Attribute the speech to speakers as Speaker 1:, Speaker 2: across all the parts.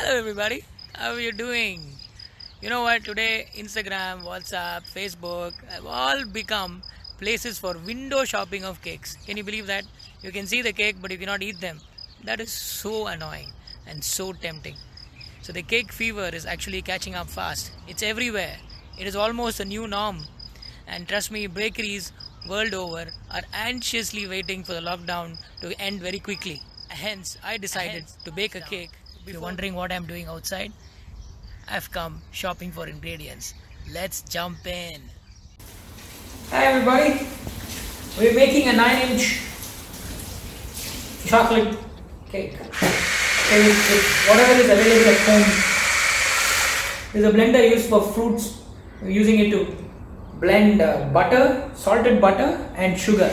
Speaker 1: Hello, everybody. How are you doing? You know what? Today, Instagram, WhatsApp, Facebook have all become places for window shopping of cakes. Can you believe that? You can see the cake, but you cannot eat them. That is so annoying and so tempting. So, the cake fever is actually catching up fast. It's everywhere. It is almost a new norm. And trust me, bakeries world over are anxiously waiting for the lockdown to end very quickly. Hence, I decided to bake a cake. If you're wondering what I'm doing outside, I've come shopping for ingredients. Let's jump in. Hi everybody, we're making a 9-inch chocolate cake. And with whatever is available at home. There's a blender used for fruits. We're using it to blend butter, salted butter, and sugar.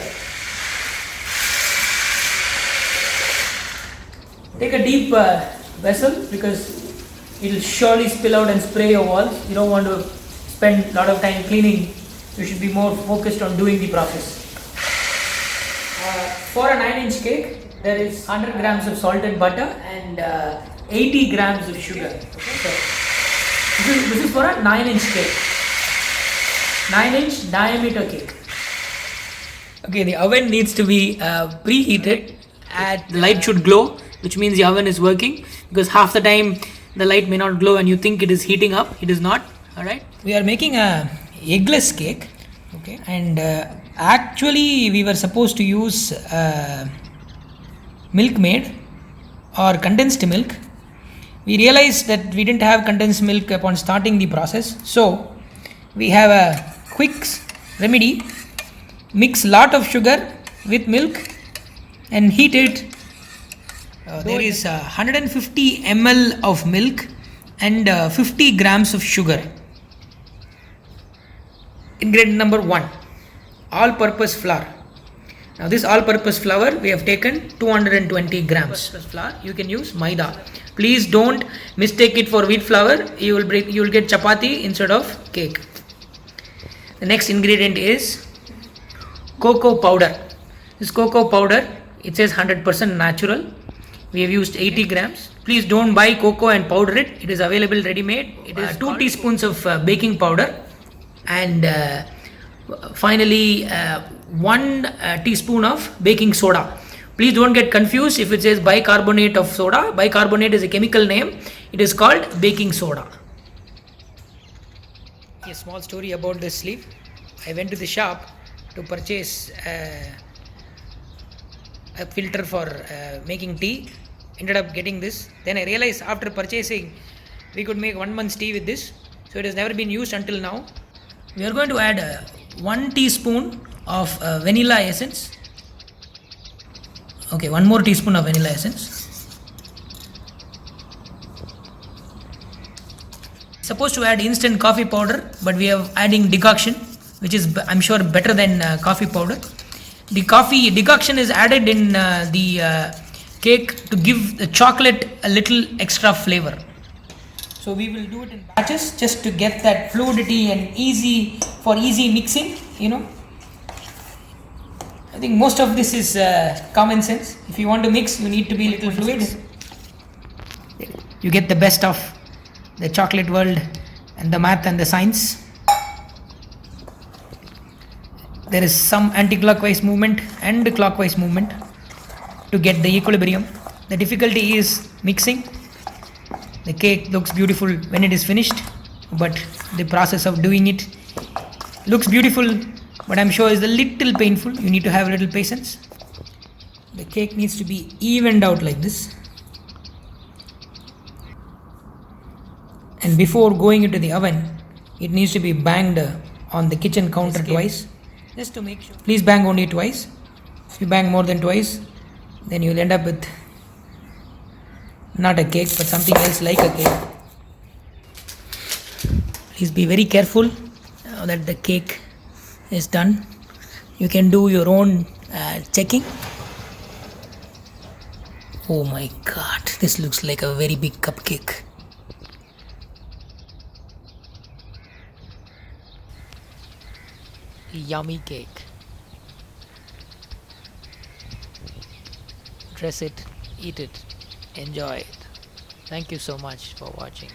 Speaker 1: Take a deep vessel because it will surely spill out and spray your walls. You don't want to spend a lot of time cleaning. You should be more focused on doing the process. For a 9-inch cake, there is 100 grams of salted butter and 80 grams of sugar. Okay. This is for a 9-inch cake. 9-inch diameter cake. Okay, the oven needs to be preheated. The light should glow, which means the oven is working, because half the time the light may not glow and you think it is heating up. It is not. All right. We are making a eggless cake. Okay, and actually we were supposed to use Milkmaid or condensed milk. We realized that we didn't have condensed milk upon starting the process, so we have a quick remedy. Mix lot of sugar with milk and heat it. There is 150 ml of milk and 50 grams of sugar. Ingredient number 1, all-purpose flour. Now this all-purpose flour, we have taken 220 grams. Flour, you can use maida. Please don't mistake it for wheat flour. You will get chapati instead of cake. The next ingredient is cocoa powder. This cocoa powder, it says 100% natural. We have used 80 grams. Please don't buy cocoa and powder it. It is available ready-made. It is 2 teaspoons of baking powder, and finally 1 teaspoon of baking soda. Please don't get confused if it says bicarbonate of soda. Bicarbonate is a chemical name. It is called baking soda. A small story about this sleeve. I went to the shop to purchase a filter for making tea. Ended up getting this. Then I realized after purchasing we could make 1 month's tea with this. So it has never been used until now. We are going to add 1 teaspoon of vanilla essence. Okay, 1 more teaspoon of vanilla essence. Supposed to add instant coffee powder, but we are adding decoction, which is I'm sure better than coffee powder. The coffee decoction is added in the cake to give the chocolate a little extra flavor. So we will do it in batches just to get that fluidity and easy mixing, you know. I think most of this is common sense. If you want to mix, you need to be a little fluid. You get the best of the chocolate world and the math and the science. There is some anti-clockwise movement and clockwise movement to get the equilibrium. The difficulty is mixing. The cake looks beautiful when it is finished, but the process of doing it looks beautiful, but I'm sure is a little painful. You need to have a little patience. The cake needs to be evened out like this. And before going into the oven, it needs to be banged on the kitchen counter twice. Just to make sure. Please bang only twice. If you bang more than twice, then you'll end up with not a cake, but something else like a cake. Please be very careful now that the cake is done. You can do your own checking. Oh my god, this looks like a very big cupcake. Yummy cake. Dress it, eat it, enjoy it. Thank you so much for watching.